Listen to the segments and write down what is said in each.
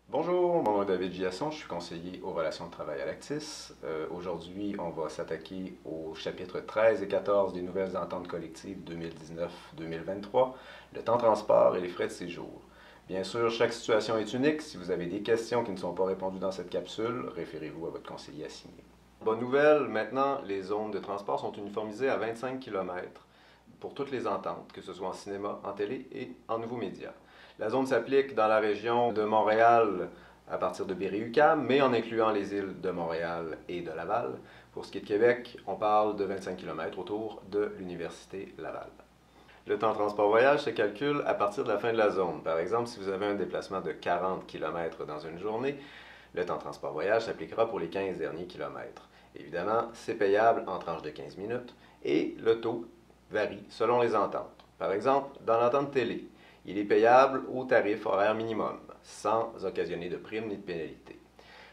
Bonjour, mon nom est David Giasson, je suis conseiller aux relations de travail à l'Actis. Aujourd'hui, on va s'attaquer aux chapitres 13 et 14 des nouvelles ententes collectives 2019-2023, le temps de transport et les frais de séjour. Bien sûr, chaque situation est unique. Si vous avez des questions qui ne sont pas répondues dans cette capsule, référez-vous à votre conseiller assigné. Bonne nouvelle, maintenant, les zones de transport sont uniformisées à 25 km pour toutes les ententes, que ce soit en cinéma, en télé et en nouveaux médias. La zone s'applique dans la région de Montréal à partir de Berry-UQAM, mais en incluant les îles de Montréal et de Laval. Pour ce qui est de Québec, on parle de 25 km autour de l'Université Laval. Le temps de transport-voyage se calcule à partir de la fin de la zone. Par exemple, si vous avez un déplacement de 40 km dans une journée, le temps de transport-voyage s'appliquera pour les 15 derniers kilomètres. Évidemment, c'est payable en tranches de 15 minutes et le taux varie selon les ententes. Par exemple, dans l'entente télé, il est payable au tarif horaire minimum, sans occasionner de primes ni de pénalités.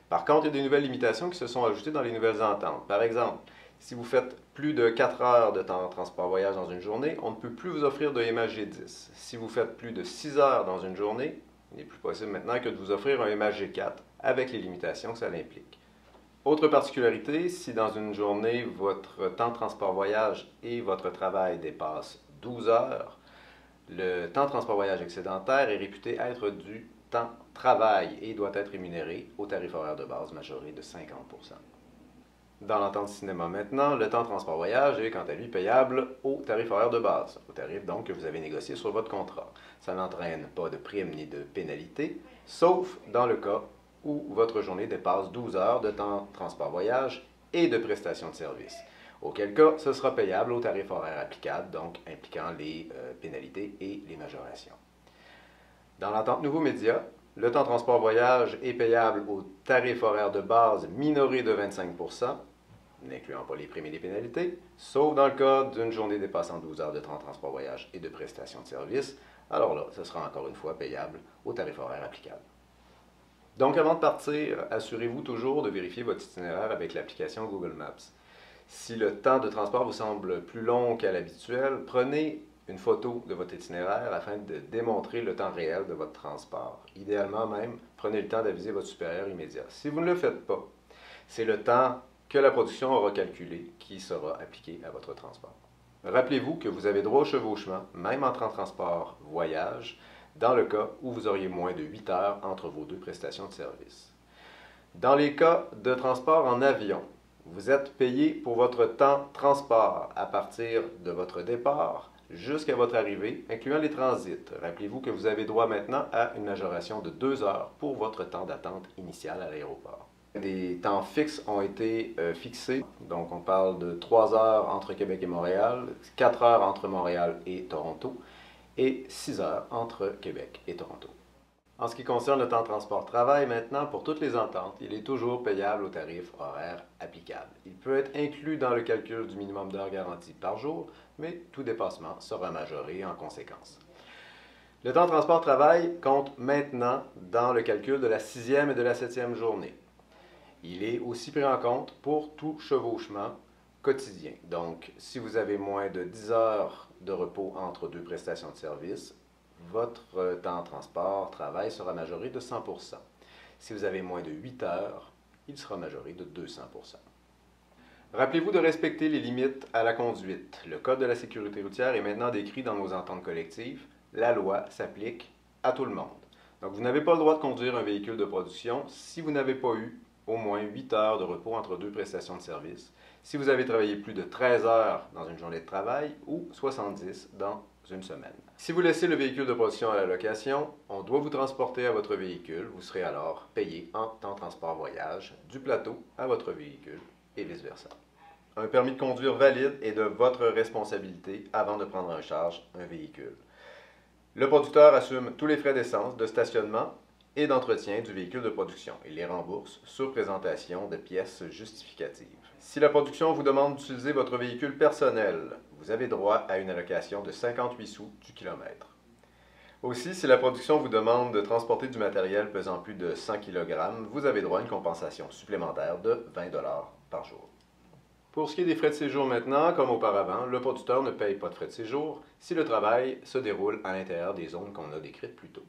Par contre, il y a des nouvelles limitations qui se sont ajoutées dans les nouvelles ententes. Par exemple, si vous faites plus de 4 heures de temps de transport-voyage dans une journée, on ne peut plus vous offrir de MHG10. Si vous faites plus de 6 heures dans une journée, il n'est plus possible maintenant que de vous offrir un MHG4 avec les limitations que ça implique. Autre particularité, si dans une journée, votre temps de transport-voyage et votre travail dépassent 12 heures, le temps de transport-voyage excédentaire est réputé être du temps travail et doit être rémunéré au tarif horaire de base majoré de 50%. Dans l'entente cinéma maintenant, le temps de transport-voyage est quant à lui payable au tarif horaire de base, au tarif donc que vous avez négocié sur votre contrat. Ça n'entraîne pas de prime ni de pénalité, sauf dans le cas où votre journée dépasse 12 heures de temps de transport-voyage et de prestation de service. Auquel cas, ce sera payable au tarif horaire applicable, donc impliquant les pénalités et les majorations. Dans l'entente Nouveaux Médias, le temps de transport-voyage est payable au tarif horaire de base minoré de 25%, n'incluant pas les primes et les pénalités, sauf dans le cas d'une journée dépassant 12 heures de temps de transport-voyage et de prestation de service. Alors là, ce sera encore une fois payable au tarif horaire applicable. Donc avant de partir, assurez-vous toujours de vérifier votre itinéraire avec l'application Google Maps. Si le temps de transport vous semble plus long qu'à l'habituel, prenez une photo de votre itinéraire afin de démontrer le temps réel de votre transport. Idéalement même, prenez le temps d'aviser votre supérieur immédiat. Si vous ne le faites pas, c'est le temps que la production aura calculé qui sera appliqué à votre transport. Rappelez-vous que vous avez droit au chevauchement, même en transport voyage, dans le cas où vous auriez moins de 8 heures entre vos deux prestations de service. Dans les cas de transport en avion, vous êtes payé pour votre temps de transport à partir de votre départ jusqu'à votre arrivée, incluant les transits. Rappelez-vous que vous avez droit maintenant à une majoration de 2 heures pour votre temps d'attente initial à l'aéroport. Des temps fixes ont été fixés, donc on parle de 3 heures entre Québec et Montréal, 4 heures entre Montréal et Toronto, et 6 heures entre Québec et Toronto. En ce qui concerne le temps de transport-travail, maintenant, pour toutes les ententes, il est toujours payable au tarif horaire applicable. Il peut être inclus dans le calcul du minimum d'heures garanties par jour, mais tout dépassement sera majoré en conséquence. Le temps de transport-travail compte maintenant dans le calcul de la 6e et de la 7e journée. Il est aussi pris en compte pour tout chevauchement quotidien. Donc, si vous avez moins de 10 heures de repos entre deux prestations de service, votre temps de transport-travail sera majoré de 100%. Si vous avez moins de 8 heures, il sera majoré de 200%. Rappelez-vous de respecter les limites à la conduite. Le Code de la sécurité routière est maintenant décrit dans nos ententes collectives. La loi s'applique à tout le monde. Donc, vous n'avez pas le droit de conduire un véhicule de production si vous n'avez pas eu au moins 8 heures de repos entre deux prestations de service, si vous avez travaillé plus de 13 heures dans une journée de travail ou 70 dans une semaine. Si vous laissez le véhicule de production à la location, on doit vous transporter à votre véhicule. Vous serez alors payé en temps de transport-voyage du plateau à votre véhicule et vice-versa. Un permis de conduire valide est de votre responsabilité avant de prendre en charge un véhicule. Le producteur assume tous les frais d'essence, de stationnement et d'entretien du véhicule de production. Il les rembourse sur présentation de pièces justificatives. Si la production vous demande d'utiliser votre véhicule personnel, vous avez droit à une allocation de 58 sous du kilomètre. Aussi, si la production vous demande de transporter du matériel pesant plus de 100 kg, vous avez droit à une compensation supplémentaire de 20 $ par jour. Pour ce qui est des frais de séjour maintenant, comme auparavant, le producteur ne paye pas de frais de séjour si le travail se déroule à l'intérieur des zones qu'on a décrites plus tôt.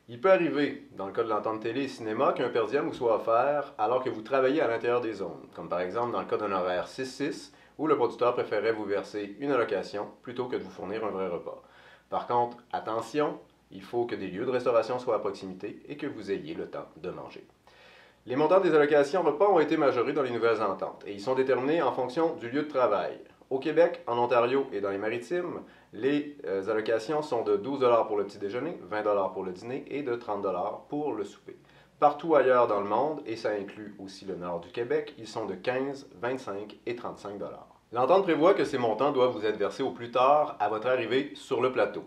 Il peut arriver, dans le cas de l'entente télé et cinéma, qu'un per diem vous soit offert alors que vous travaillez à l'intérieur des zones, comme par exemple dans le cas d'un horaire 6-6, où le producteur préférait vous verser une allocation plutôt que de vous fournir un vrai repas. Par contre, attention, il faut que des lieux de restauration soient à proximité et que vous ayez le temps de manger. Les montants des allocations repas ont été majorés dans les nouvelles ententes et ils sont déterminés en fonction du lieu de travail. Au Québec, en Ontario et dans les Maritimes, les allocations sont de 12 $ pour le petit déjeuner, 20 $ pour le dîner et de 30 $ pour le souper. Partout ailleurs dans le monde, et ça inclut aussi le nord du Québec, ils sont de 15, 25 et 35 $. L'entente prévoit que ces montants doivent vous être versés au plus tard à votre arrivée sur le plateau.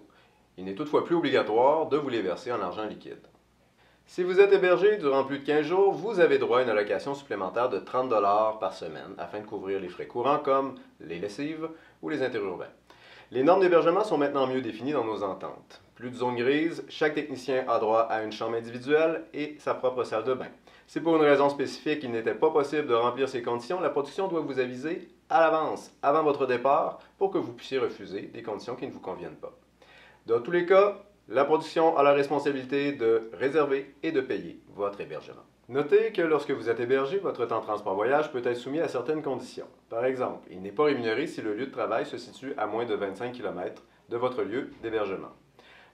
Il n'est toutefois plus obligatoire de vous les verser en argent liquide. Si vous êtes hébergé durant plus de 15 jours, vous avez droit à une allocation supplémentaire de 30 $ par semaine afin de couvrir les frais courants comme les lessives ou les interurbains. Les normes d'hébergement sont maintenant mieux définies dans nos ententes. Plus de zones grises, chaque technicien a droit à une chambre individuelle et sa propre salle de bain. Si pour une raison spécifique il n'était pas possible de remplir ces conditions, la production doit vous aviser à l'avance, avant votre départ, pour que vous puissiez refuser des conditions qui ne vous conviennent pas. Dans tous les cas, la production a la responsabilité de réserver et de payer votre hébergement. Notez que lorsque vous êtes hébergé, votre temps de transport-voyage peut être soumis à certaines conditions. Par exemple, il n'est pas rémunéré si le lieu de travail se situe à moins de 25 km de votre lieu d'hébergement.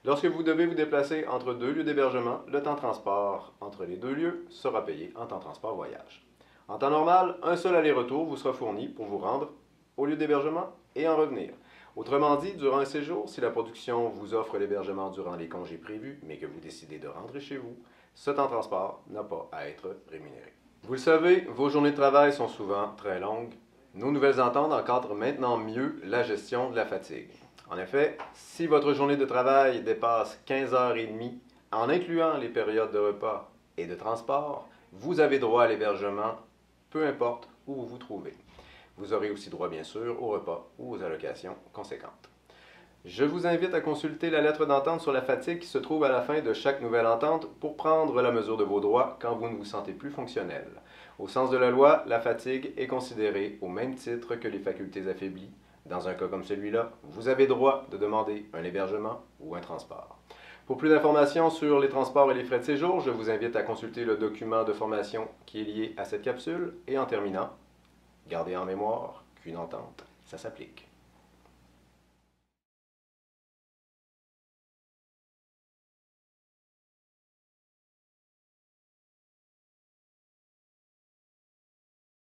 Lorsque vous devez vous déplacer entre deux lieux d'hébergement, le temps de transport entre les deux lieux sera payé en temps de transport-voyage. En temps normal, un seul aller-retour vous sera fourni pour vous rendre au lieu d'hébergement et en revenir. Autrement dit, durant un séjour, si la production vous offre l'hébergement durant les congés prévus, mais que vous décidez de rentrer chez vous, ce temps de transport n'a pas à être rémunéré. Vous le savez, vos journées de travail sont souvent très longues. Nos nouvelles ententes encadrent maintenant mieux la gestion de la fatigue. En effet, si votre journée de travail dépasse 15h30, en incluant les périodes de repas et de transport, vous avez droit à l'hébergement, peu importe où vous vous trouvez. Vous aurez aussi droit, bien sûr, aux repas ou aux allocations conséquentes. Je vous invite à consulter la lettre d'entente sur la fatigue qui se trouve à la fin de chaque nouvelle entente pour prendre la mesure de vos droits quand vous ne vous sentez plus fonctionnel. Au sens de la loi, la fatigue est considérée au même titre que les facultés affaiblies. Dans un cas comme celui-là, vous avez droit de demander un hébergement ou un transport. Pour plus d'informations sur les transports et les frais de séjour, je vous invite à consulter le document de formation qui est lié à cette capsule. Et en terminant, gardez en mémoire qu'une entente, ça s'applique.